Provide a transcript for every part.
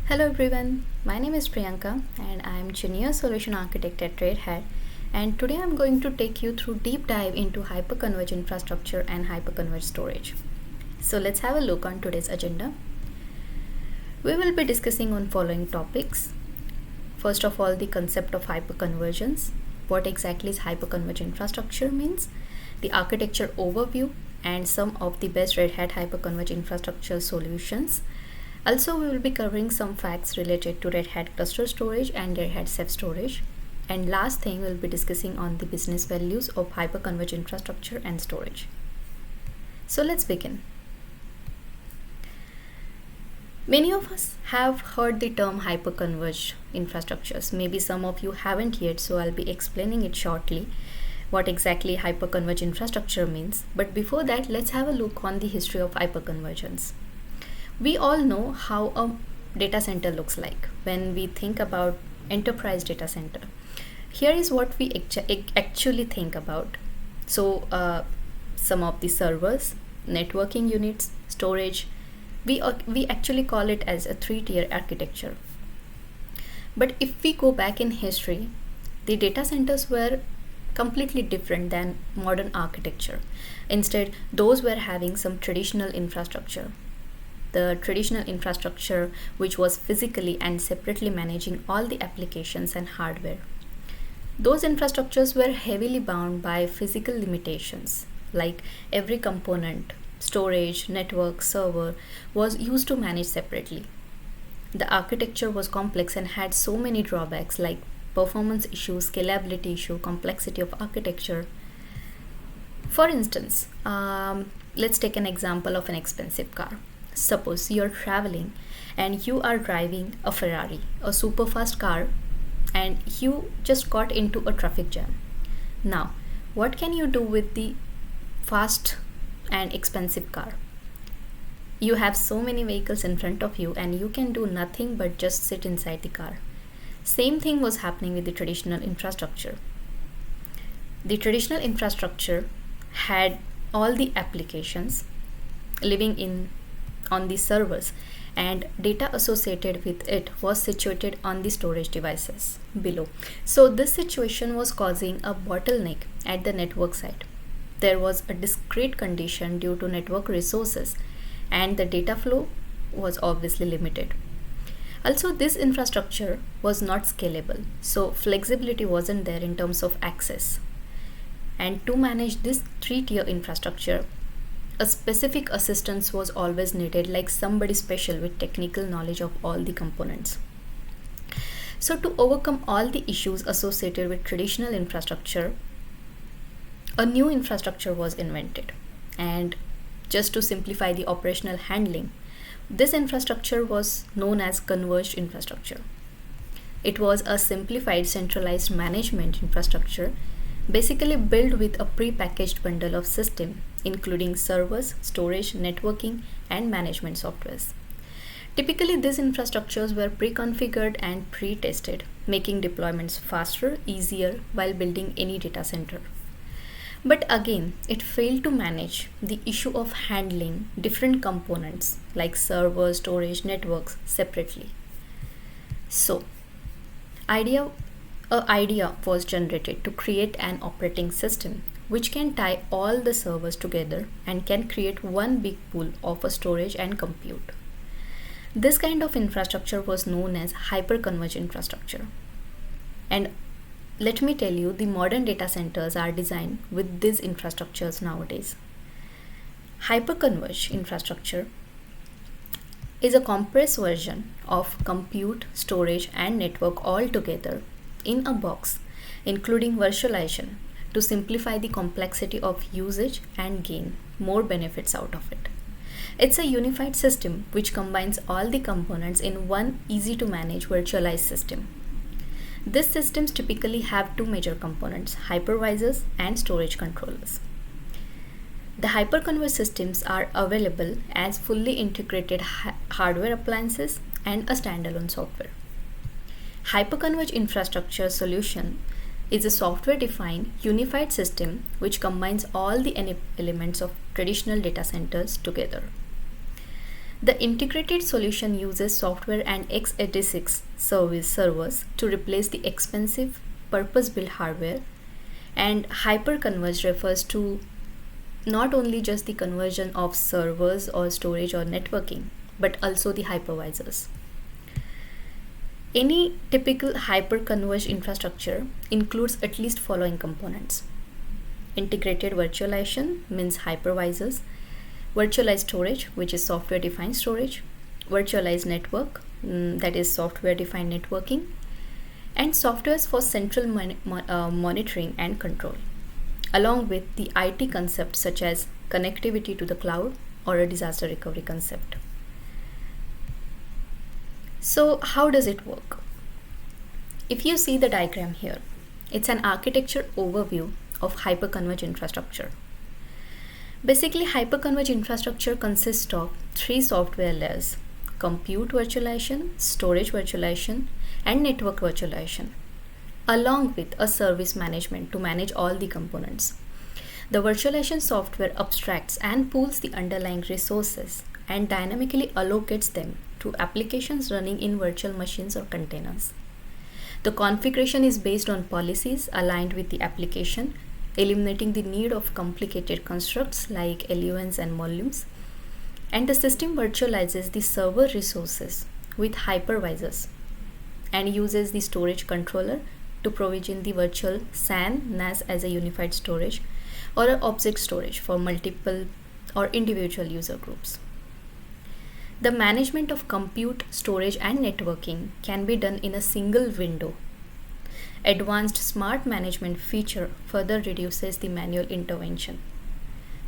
Hello everyone, my name is Priyanka and I am Junior Solution Architect at Red Hat, and today I am going to take you through deep dive into Hyper-converged Infrastructure and Hyper-converged Storage. So let's have a look on today's agenda. We will be discussing on following topics. First of all, the concept of hyperconvergence. What exactly is hyperconverged infrastructure means, the architecture overview, and some of the best Red Hat hyperconverged infrastructure solutions. Also, we will be covering some facts related to Red Hat Gluster Storage and Red Hat Ceph Storage. And last thing, we'll be discussing on the business values of hyperconverged infrastructure and storage. So let's begin. Many of us have heard the term hyperconverged infrastructures. Maybe some of you haven't yet, so I'll be explaining it shortly what exactly hyperconverged infrastructure means. But before that, let's have a look on the history of hyperconvergence. We all know how a data center looks like when we think about enterprise data center. Here is what we actually think about. So some of the servers, networking units, storage, we actually call it as a three-tier architecture. But if we go back in history, the data centers were completely different than modern architecture. Instead, those were having some traditional infrastructure. The traditional infrastructure, which was physically and separately managing all the applications and hardware. Those infrastructures were heavily bound by physical limitations, like every component, storage, network, server, was used to manage separately. The architecture was complex and had so many drawbacks like performance issues, scalability issue, complexity of architecture. For instance, let's take an example of an expensive car. Suppose you're traveling and you are driving a Ferrari, a super fast car, and you just got into a traffic jam. Now, what can you do with the fast and expensive car? You have so many vehicles in front of you and you can do nothing but just sit inside the car. Same thing was happening with the traditional infrastructure. The traditional infrastructure had all the applications living on the servers, and data associated with it was situated on the storage devices below. So this situation was causing a bottleneck at the network side. There was a discrete condition due to network resources, and the data flow was obviously limited. Also, this infrastructure was not scalable, so flexibility wasn't there in terms of access. And to manage this three-tier infrastructure, a specific assistance was always needed, like somebody special with technical knowledge of all the components. So to overcome all the issues associated with traditional infrastructure, a new infrastructure was invented. And just to simplify the operational handling, this infrastructure was known as converged infrastructure. It was a simplified centralized management infrastructure, basically built with a pre-packaged bundle of system, including servers, storage, networking, and management softwares. Typically, these infrastructures were pre-configured and pre-tested, making deployments faster, easier while building any data center. But again, it failed to manage the issue of handling different components like servers, storage, networks separately. So, an idea was generated to create an operating system which can tie all the servers together and can create one big pool of a storage and compute. This kind of infrastructure was known as hyper-converged infrastructure. And let me tell you, the modern data centers are designed with these infrastructures nowadays. Hyper-converged infrastructure is a compressed version of compute, storage, and network all together in a box, including virtualization, to simplify the complexity of usage and gain more benefits out of it. It's a unified system which combines all the components in one easy to manage virtualized system. These systems typically have two major components, hypervisors and storage controllers. The hyperconverged systems are available as fully integrated hardware appliances and a standalone software. Hyperconverged infrastructure solution is a software-defined unified system which combines all the elements of traditional data centers together. The integrated solution uses software and x86 service servers to replace the expensive purpose-built hardware, and hyper-converged refers to not only just the conversion of servers or storage or networking, but also the hypervisors. Any typical hyper-converged infrastructure includes at least following components. Integrated virtualization means hypervisors, virtualized storage, which is software-defined storage, virtualized network, that is software-defined networking, and softwares for central monitoring and control, along with the IT concepts such as connectivity to the cloud or a disaster recovery concept. So how does it work? If you see the diagram here, it's an architecture overview of hyperconverged infrastructure. Basically, hyperconverged infrastructure consists of three software layers: compute virtualization, storage virtualization, and network virtualization, along with a service management to manage all the components. The virtualization software abstracts and pools the underlying resources and dynamically allocates them to applications running in virtual machines or containers. The configuration is based on policies aligned with the application, eliminating the need of complicated constructs like LUNs and volumes. And the system virtualizes the server resources with hypervisors and uses the storage controller to provision the virtual SAN NAS as a unified storage or an object storage for multiple or individual user groups. The management of compute, storage, and networking can be done in a single window. Advanced smart management feature further reduces the manual intervention,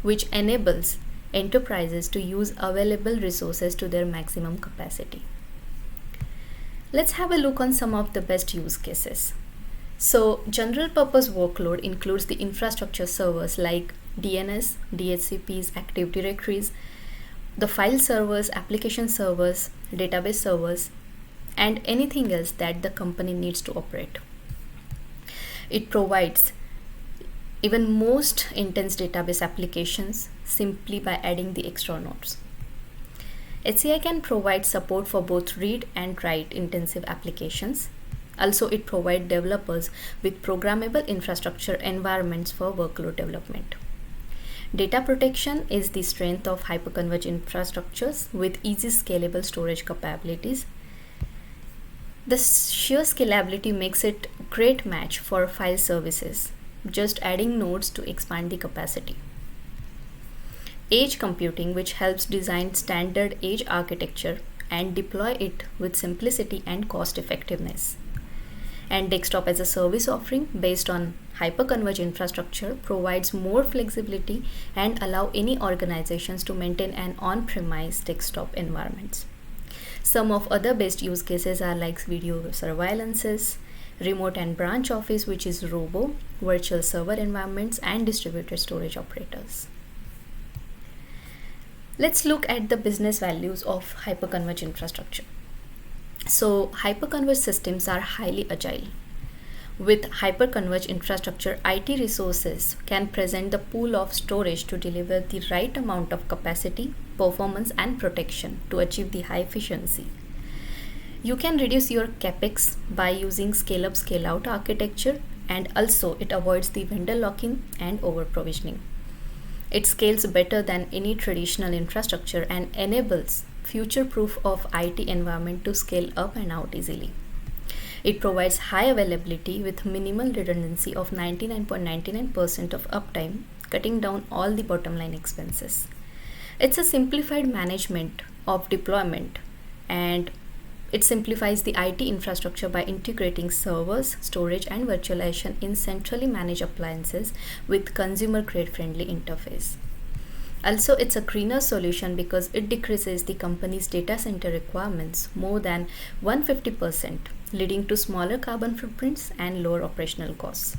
which enables enterprises to use available resources to their maximum capacity. Let's have a look on some of the best use cases. So, general purpose workload includes the infrastructure servers like DNS, DHCPs, Active Directories, the file servers, application servers, database servers, and anything else that the company needs to operate. It provides even most intense database applications simply by adding the extra nodes. HCI can provide support for both read and write intensive applications. Also, it provides developers with programmable infrastructure environments for workload development. Data protection is the strength of hyperconverged infrastructures with easy scalable storage capabilities. The sheer scalability makes it a great match for file services, just adding nodes to expand the capacity. Edge computing, which helps design standard edge architecture and deploy it with simplicity and cost effectiveness. And desktop as a service offering based on hyperconverged infrastructure provides more flexibility and allow any organizations to maintain an on-premise desktop environments. Some of other best use cases are like video surveillances, remote and branch office, which is robo, virtual server environments, and distributed storage operators. Let's look at the business values of hyperconverged infrastructure. So, hyperconverged systems are highly agile. With hyperconverged infrastructure, IT resources can present the pool of storage to deliver the right amount of capacity, performance, and protection to achieve the high efficiency. You can reduce your capex by using scale-up, scale-out architecture, and also it avoids the vendor lock-in and over-provisioning. It scales better than any traditional infrastructure and enables future-proof of IT environment to scale up and out easily. It provides high availability with minimal redundancy of 99.99% of uptime, cutting down all the bottom line expenses. It's a simplified management of deployment, and it simplifies the IT infrastructure by integrating servers, storage, and virtualization in centrally managed appliances with consumer-grade friendly interface. Also, it's a greener solution because it decreases the company's data center requirements more than 150%, leading to smaller carbon footprints and lower operational costs.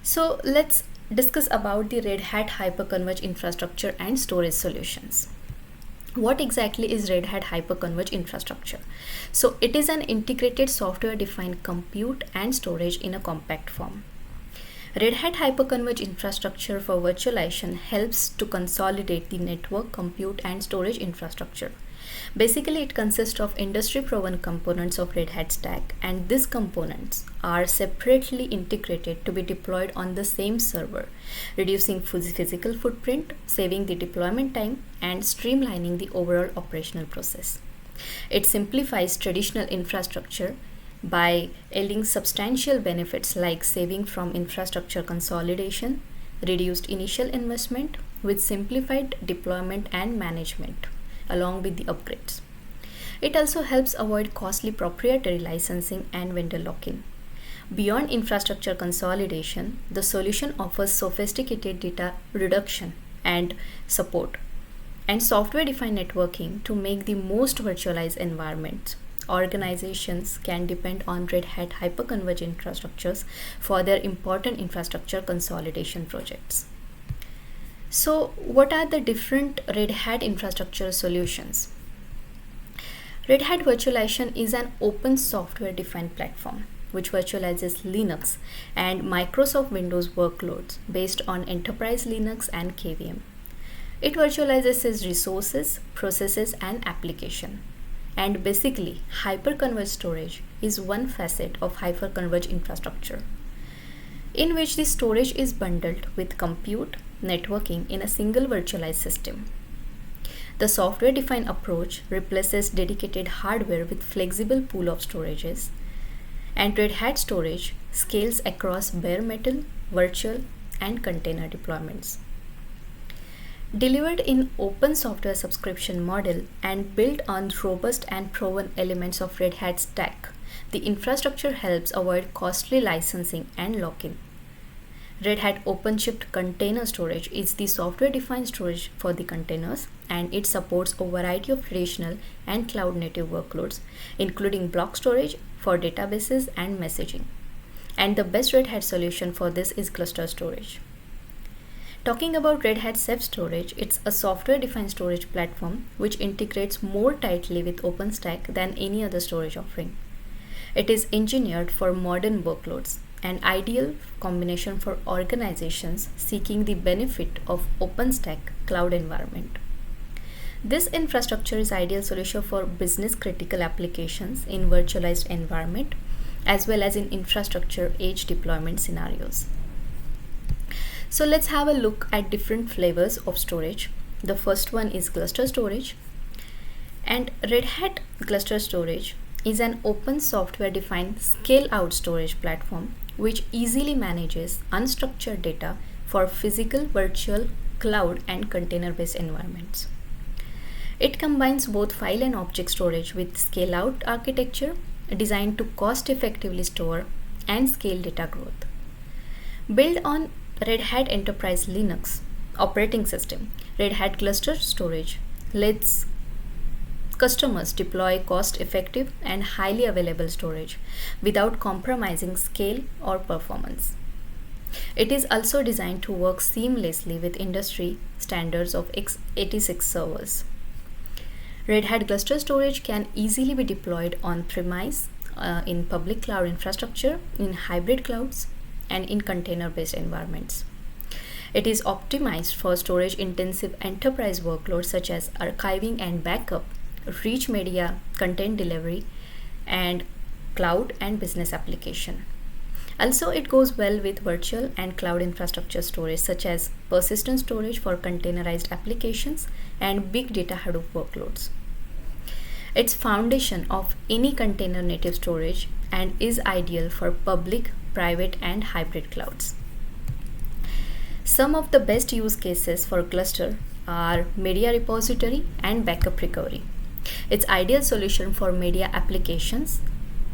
So let's discuss about the Red Hat Hyper-converged Infrastructure and Storage solutions. What exactly is Red Hat Hyper-converged Infrastructure? So it is an integrated software-defined compute and storage in a compact form. Red Hat Hyper-converged Infrastructure for virtualization helps to consolidate the network, compute, and storage infrastructure. Basically, it consists of industry-proven components of Red Hat stack, and these components are separately integrated to be deployed on the same server, reducing physical footprint, saving the deployment time, and streamlining the overall operational process. It simplifies traditional infrastructure by yielding substantial benefits like saving from infrastructure consolidation, reduced initial investment with simplified deployment and management, along with the upgrades. It also helps avoid costly proprietary licensing and vendor lock-in. Beyond infrastructure consolidation, the solution offers sophisticated data reduction and support and software-defined networking to make the most virtualized environments. Organizations can depend on Red Hat Hyper-converged Infrastructures for their important infrastructure consolidation projects. So, what are the different Red Hat infrastructure solutions? Red Hat Virtualization is an open software-defined platform which virtualizes Linux and Microsoft Windows workloads based on Enterprise Linux and KVM. It virtualizes its resources, processes, and application. And basically, hyper-converged storage is one facet of hyper-converged infrastructure, in which the storage is bundled with compute, networking in a single virtualized system. The software-defined approach replaces dedicated hardware with flexible pool of storages, and Red Hat Storage scales across bare metal, virtual, and container deployments. Delivered in open software subscription model and built on robust and proven elements of Red Hat stack, the infrastructure helps avoid costly licensing and lock-in. Red Hat OpenShift Container Storage is the software-defined storage for the containers, and it supports a variety of traditional and cloud-native workloads, including block storage for databases and messaging. And the best Red Hat solution for this is Gluster Storage. Talking about Red Hat Ceph Storage, it's a software-defined storage platform which integrates more tightly with OpenStack than any other storage offering. It is engineered for modern workloads, an ideal combination for organizations seeking the benefit of OpenStack cloud environment. This infrastructure is ideal solution for business-critical applications in virtualized environment as well as in infrastructure edge deployment scenarios. So let's have a look at different flavors of storage. The first one is Gluster Storage. And Red Hat Gluster Storage is an open software-defined scale-out storage platform which easily manages unstructured data for physical, virtual, cloud, and container-based environments. It combines both file and object storage with scale-out architecture designed to cost-effectively store and scale data growth. Built on Red Hat Enterprise Linux operating system, Red Hat Gluster Storage lets customers deploy cost-effective and highly available storage without compromising scale or performance. It is also designed to work seamlessly with industry standards of x86 servers. Red Hat Gluster Storage can easily be deployed on-premise, in public cloud infrastructure, in hybrid clouds, and in container-based environments. It is optimized for storage-intensive enterprise workloads such as archiving and backup, rich media, content delivery, and cloud and business application. Also, it goes well with virtual and cloud infrastructure storage such as persistent storage for containerized applications and big data Hadoop workloads. It's foundation of any container native storage and is ideal for public, private, and hybrid clouds. Some of the best use cases for Gluster are media repository and backup recovery. It's ideal solution for media applications,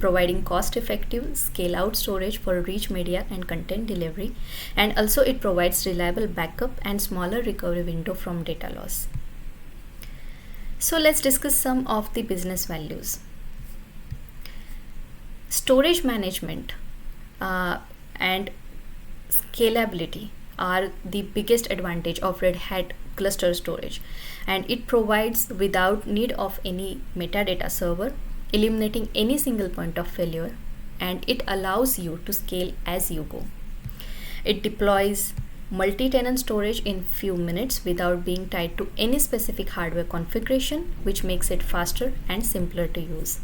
providing cost-effective scale-out storage for rich media and content delivery, and also it provides reliable backup and smaller recovery window from data loss. So let's discuss some of the business values. Storage management and scalability are the biggest advantage of Red Hat Gluster Storage, and it provides without need of any metadata server, eliminating any single point of failure, and it allows you to scale as you go. It deploys multi-tenant storage in few minutes without being tied to any specific hardware configuration, which makes it faster and simpler to use.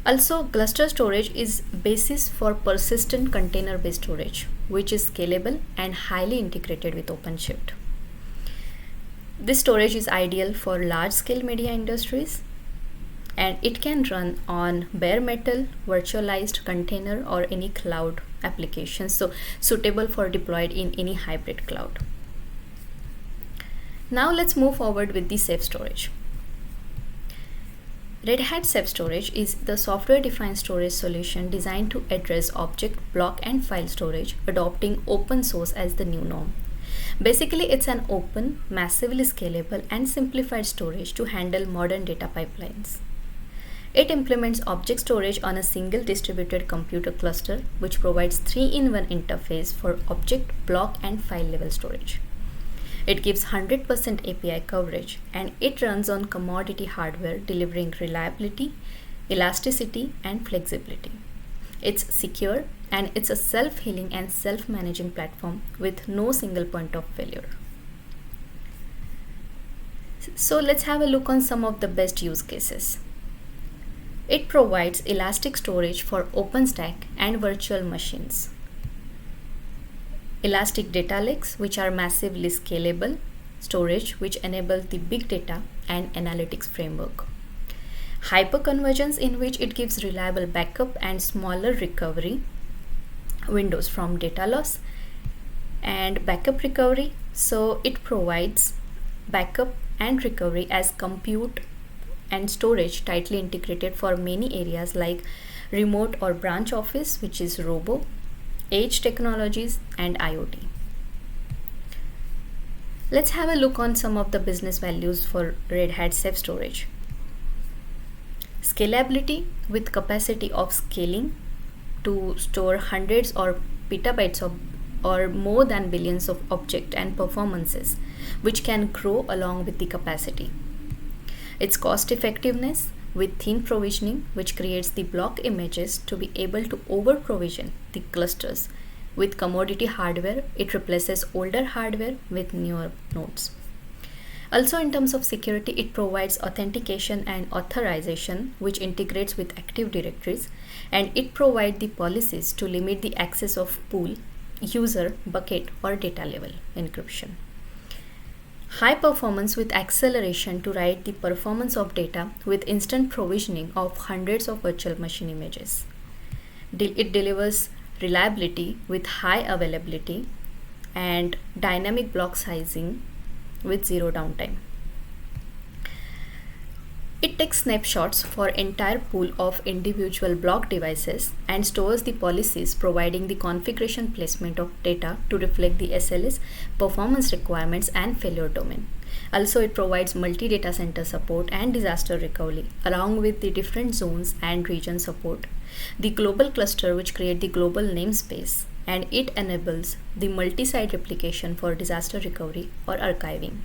Also, Gluster Storage is basis for persistent container-based storage, which is scalable and highly integrated with OpenShift. This storage is ideal for large-scale media industries, and it can run on bare metal, virtualized container, or any cloud applications, so suitable for deployed in any hybrid cloud. Now let's move forward with the Ceph Storage. Red Hat Ceph Storage is the software-defined storage solution designed to address object, block, and file storage, adopting open source as the new norm. Basically, it's an open, massively scalable, and simplified storage to handle modern data pipelines. It implements object storage on a single distributed computer cluster, which provides 3-in-1 interface for object, block, and file level storage. It gives 100% API coverage, and it runs on commodity hardware, delivering reliability, elasticity, and flexibility. It's secure, and it's a self-healing and self-managing platform with no single point of failure. So let's have a look on some of the best use cases. It provides elastic storage for OpenStack and virtual machines. Elastic data lakes, which are massively scalable storage, which enable the big data and analytics framework. Hyper-convergence, in which it gives reliable backup and smaller recovery windows from data loss. And backup recovery, so it provides backup and recovery as compute and storage tightly integrated for many areas like remote or branch office, which is robo, edge technologies, and IoT. Let's have a look on some of the business values for Red Hat Ceph Storage. Scalability with capacity of scaling to store hundreds or petabytes of or more than billions of objects and performances, which can grow along with the capacity. Its cost effectiveness with thin provisioning, which creates the block images to be able to over provision the clusters. With commodity hardware, it replaces older hardware with newer nodes. Also, in terms of security, it provides authentication and authorization, which integrates with Active Directories, and it provides the policies to limit the access of pool, user, bucket, or data level encryption. High performance with acceleration to write the performance of data with instant provisioning of hundreds of virtual machine images. It delivers reliability with high availability and dynamic block sizing with zero downtime. It takes snapshots for entire pool of individual block devices and stores the policies, providing the configuration placement of data to reflect the SLAs, performance requirements, and failure domain. Also, it provides multi-data center support and disaster recovery, along with the different zones and region support. The global cluster, which creates the global namespace, and it enables the multi-site replication for disaster recovery or archiving.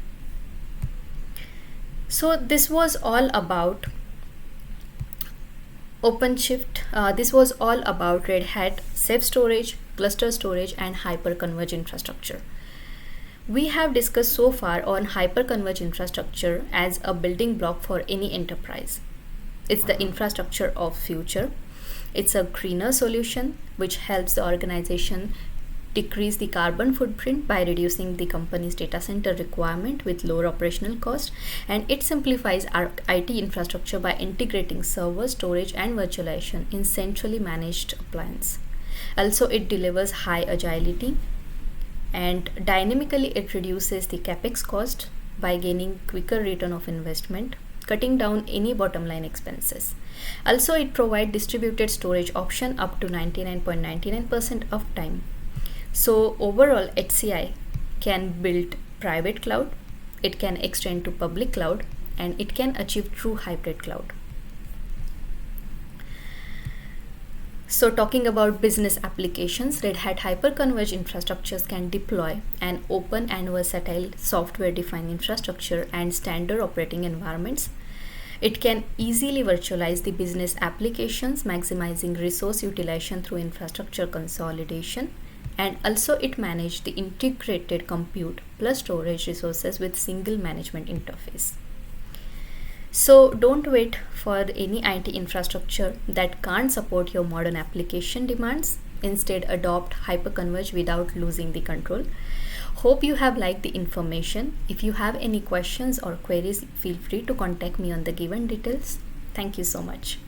So this was all about OpenShift. This was all about Red Hat Ceph Storage, Gluster Storage, and Hyper-converged Infrastructure. We have discussed so far on Hyper-converged Infrastructure as a building block for any enterprise. It's the infrastructure of future. It's a greener solution which helps the organization decrease the carbon footprint by reducing the company's data center requirement with lower operational cost, and it simplifies our IT infrastructure by integrating server, storage, and virtualization in centrally managed appliance. Also, it delivers high agility, and dynamically it reduces the capex cost by gaining quicker return of investment, cutting down any bottom line expenses. Also, it provides distributed storage option up to 99.99% uptime. So overall, HCI can build private cloud, it can extend to public cloud, and it can achieve true hybrid cloud. So talking about business applications, Red Hat Hyper-converged Infrastructures can deploy an open and versatile software-defined infrastructure and standard operating environments. It can easily virtualize the business applications, maximizing resource utilization through infrastructure consolidation, and also it manages the integrated compute plus storage resources with single management interface. So don't wait for any IT infrastructure that can't support your modern application demands. Instead, adopt Hyper-converged without losing the control. Hope you have liked the information. If you have any questions or queries, feel free to contact me on the given details. Thank you so much.